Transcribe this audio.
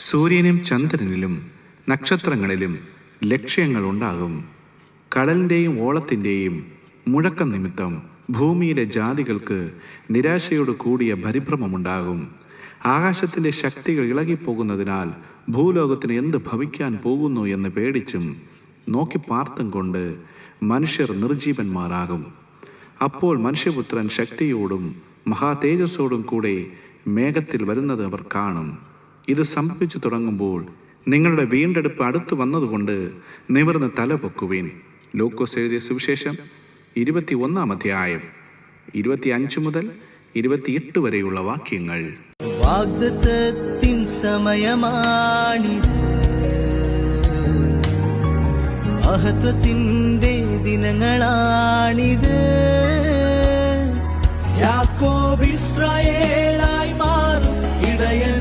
സൂര്യനും ചന്ദ്രനിലും നക്ഷത്രങ്ങളിലും ലക്ഷ്യങ്ങളുണ്ടാകും. കടലിൻ്റെയും ഓളത്തിൻ്റെയും മുഴക്കം നിമിത്തം ഭൂമിയിലെ ജാതികൾക്ക് നിരാശയോട് കൂടിയ പരിഭ്രമമുണ്ടാകും. ആകാശത്തിൻ്റെ ശക്തികൾ ഇളകിപ്പോകുന്നതിനാൽ ഭൂലോകത്തിന് എന്ത് ഭവിക്കാൻ പോകുന്നു എന്ന് പേടിച്ചും നോക്കി പാർത്തും കൊണ്ട് മനുഷ്യർ നിർജീവന്മാരാകും. അപ്പോൾ മനുഷ്യപുത്രൻ ശക്തിയോടും മഹാതേജസ്സോടും കൂടെ മേഘത്തിൽ വരുന്നത് അവർ കാണും. ഇത് സംഭവിച്ചു തുടങ്ങുമ്പോൾ നിങ്ങളുടെ വീണ്ടെടുപ്പ് അടുത്തു വന്നതുകൊണ്ട് നിവർന്ന് തല പൊക്കുവിൻ. ലൂക്കോസ് എഴുതിയ സുവിശേഷം 21-ാം അധ്യായം 25 മുതൽ 28 വരെയുള്ള വാക്യങ്ങൾ. വാഗ്ദത്തത്തിൻ സമയമാണിത്, മഹത്വത്തിന്റെ ദിനങ്ങളാണിത്. യാക്കോബ് ഇസ്രായേലായി മാറും, ഇടയൻ